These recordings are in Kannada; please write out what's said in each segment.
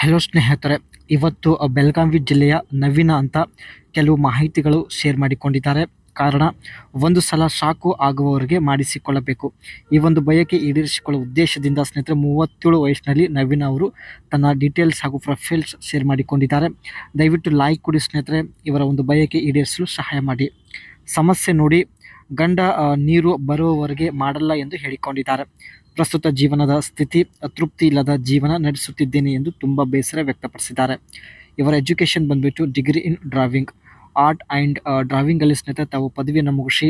ಹಲೋ ಸ್ನೇಹಿತರೆ, ಇವತ್ತು ಬೆಳಗಾವಿ ಜಿಲ್ಲೆಯ ನವೀನ ಅಂತ ಕೆಲವು ಮಾಹಿತಿಗಳು ಶೇರ್ ಮಾಡಿಕೊಂಡಿದ್ದಾರೆ. ಕಾರಣ, ಒಂದು ಸಲ ಸಾಕು ಆಗುವವರೆಗೆ ಮಾಡಿಸಿಕೊಳ್ಳಬೇಕು. ಈ ಒಂದು ಬಯಕೆ ಈಡೇರಿಸಿಕೊಳ್ಳುವ ಉದ್ದೇಶದಿಂದ ಸ್ನೇಹಿತರೆ 37 ವಯಸ್ಸಿನಲ್ಲಿ ನವೀನ ಅವರು ತನ್ನ ಡೀಟೇಲ್ಸ್ ಹಾಗೂ ಪ್ರೊಫೈಲ್ಸ್ ಶೇರ್ ಮಾಡಿಕೊಂಡಿದ್ದಾರೆ. ದಯವಿಟ್ಟು ಲೈಕ್ ಕೊಡಿ ಸ್ನೇಹಿತರೆ, ಇವರ ಒಂದು ಬಯಕೆ ಈಡೇರಿಸಲು ಸಹಾಯ ಮಾಡಿ. ಸಮಸ್ಯೆ ನೋಡಿ, ಗಂಡ ನೀರು ಬರುವವರೆಗೆ ಮಾಡಲ್ಲ ಎಂದು ಹೇಳಿಕೊಂಡಿದ್ದಾರೆ. ಪ್ರಸ್ತುತ ಜೀವನದ ಸ್ಥಿತಿ ತೃಪ್ತಿ ಇಲ್ಲದ ಜೀವನ ನಡೆಸುತ್ತಿದ್ದೇನೆ ಎಂದು ತುಂಬ ಬೇಸರ ವ್ಯಕ್ತಪಡಿಸಿದ್ದಾರೆ. ಇವರ ಎಜುಕೇಷನ್ ಬಂದುಬಿಟ್ಟು degree in drawing, art and ಡ್ರಾವಿಂಗಲ್ಲಿ ಸ್ನೇಹಿತರೆ ತಾವು ಪದವಿಯನ್ನು ಮುಗಿಸಿ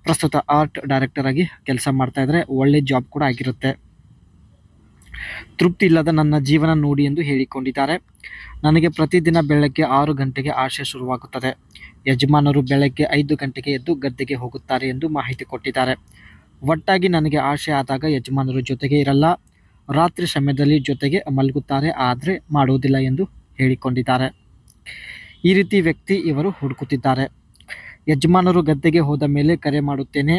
ಪ್ರಸ್ತುತ ಆರ್ಟ್ ಡೈರೆಕ್ಟರ್ ಆಗಿ ಕೆಲಸ ಮಾಡ್ತಾ ಇದ್ದಾರೆ. ಒಳ್ಳೆ ಜಾಬ್ ಕೂಡ ಆಗಿರುತ್ತೆ. ತೃಪ್ತಿ ಇಲ್ಲದ ನನ್ನ ಜೀವನ ನೋಡಿ ಎಂದು ಹೇಳಿಕೊಂಡಿದ್ದಾರೆ. ನನಗೆ ಪ್ರತಿದಿನ ಬೆಳಗ್ಗೆ 6 ಗಂಟೆಗೆ ಆಶೆ ಶುರುವಾಗುತ್ತದೆ. ಯಜಮಾನರು ಬೆಳಗ್ಗೆ 5 ಗಂಟೆಗೆ ಎದ್ದು ಗದ್ದೆಗೆ ಹೋಗುತ್ತಾರೆ ಎಂದು ಮಾಹಿತಿ ಕೊಟ್ಟಿದ್ದಾರೆ. ಒಟ್ಟಾಗಿ ನನಗೆ ಆಶೆ ಆದಾಗ ಯಜಮಾನರು ಜೊತೆಗೆ ಇರಲ್ಲ, ರಾತ್ರಿ ಸಮಯದಲ್ಲಿ ಜೊತೆಗೆ ಮಲಗುತ್ತಾರೆ, ಆದರೆ ಮಾಡುವುದಿಲ್ಲ ಎಂದು ಹೇಳಿಕೊಂಡಿದ್ದಾರೆ. ಈ ರೀತಿ ವ್ಯಕ್ತಿ ಇವರು ಹುಡುಕುತ್ತಿದ್ದಾರೆ. ಯಜಮಾನರು ಗದ್ದೆಗೆ ಹೋದ ಮೇಲೆ ಕರೆ ಮಾಡುತ್ತೇನೆ,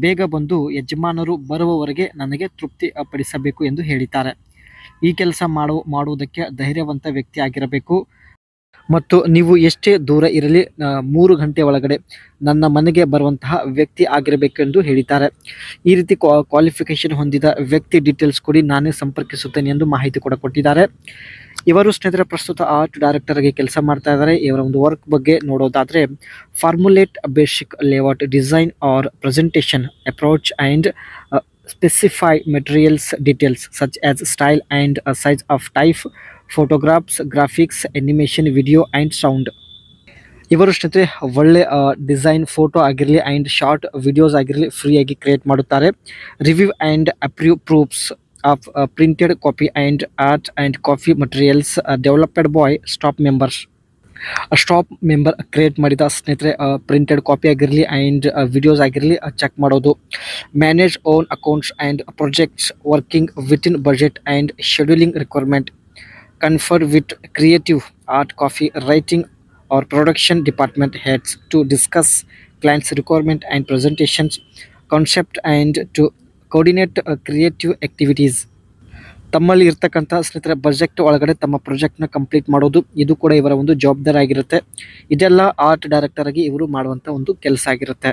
ಬೇಗ ಬಂದು ಯಜಮಾನರು ಬರುವವರೆಗೆ ನನಗೆ ತೃಪ್ತಿ ಪಡಿಸಬೇಕು ಎಂದು ಹೇಳಿದ್ದಾರೆ. ಈ ಕೆಲಸ ಮಾಡುವುದಕ್ಕೆ ಧೈರ್ಯವಂತ ವ್ಯಕ್ತಿ ಆಗಿರಬೇಕು ಮತ್ತು ನೀವು ಎಷ್ಟೇ ದೂರ ಇರಲಿ 3 ಗಂಟೆ ಒಳಗಡೆ ನನ್ನ ಮನೆಗೆ ಬರುವಂತಹ ವ್ಯಕ್ತಿ ಆಗಿರಬೇಕೆಂದು ಹೇಳಿದ್ದಾರೆ. ಈ ರೀತಿ ಕ್ವಾಲಿಫಿಕೇಷನ್ ಹೊಂದಿದ ವ್ಯಕ್ತಿ ಡೀಟೇಲ್ಸ್ ಕೊಡಿ, ನಾನೇ ಸಂಪರ್ಕಿಸುತ್ತೇನೆ ಎಂದು ಮಾಹಿತಿ ಕೂಡ ಕೊಟ್ಟಿದ್ದಾರೆ. ಇವರು ಸ್ನೇಹಿತರೆ ಪ್ರಸ್ತುತ ಆರ್ಟ್ ಡೈರೆಕ್ಟರ್ ಆಗಿ ಕೆಲಸ ಮಾಡ್ತಾ ಇದ್ದಾರೆ. ಇವರ ಒಂದು ವರ್ಕ್ ಬಗ್ಗೆ ನೋಡೋದಾದರೆ, formulate basic layout design or presentation approach and specify materials details such as style and size of type, photographs, graphics, animation, video and sound. ಇವರು ಸ್ನೇಹಿತರೆ ಒಳ್ಳೆ ಡಿಸೈನ್ ಫೋಟೋ ಆಗಿರಲಿ ಆ್ಯಂಡ್ ಶಾರ್ಟ್ ವಿಡಿಯೋಸ್ ಆಗಿರಲಿ ಫ್ರೀಯಾಗಿ ಕ್ರಿಯೇಟ್ ಮಾಡುತ್ತಾರೆ. Review and approve proofs of printed copy and art and copy materials developed by staff member create ಮಾಡಿದ ಸ್ನೇಹಿತರೆ ಪ್ರಿಂಟೆಡ್ ಕಾಪಿ ಆಗಿರಲಿ ಆ್ಯಂಡ್ ವಿಡಿಯೋಸ್ ಆಗಿರಲಿ ಚೆಕ್ ಮಾಡೋದು. Manage own accounts and projects working within budget and scheduling requirement. Conferred with creative art copy writing or production department heads to discuss clients' requirement and presentations concept and to coordinate creative activities. ತಮ್ಮಲ್ಲಿ ಇರ್ತಕ್ಕಂಥ ಸ್ನೇಹಿತರೆ ಬಜೆಟ್ ಒಳಗಡೆ ತಮ್ಮ ಪ್ರಾಜೆಕ್ಟ್ನ ಕಂಪ್ಲೀಟ್ ಮಾಡೋದು, ಇದು ಕೂಡ ಇವರ ಒಂದು ಜವಾಬ್ದಾರಿ ಆಗಿರುತ್ತೆ. ಇದೆಲ್ಲ ಆರ್ಟ್ ಡೈರೆಕ್ಟರ್ ಆಗಿ ಇವರು ಮಾಡುವಂಥ ಒಂದು ಕೆಲಸ ಆಗಿರುತ್ತೆ.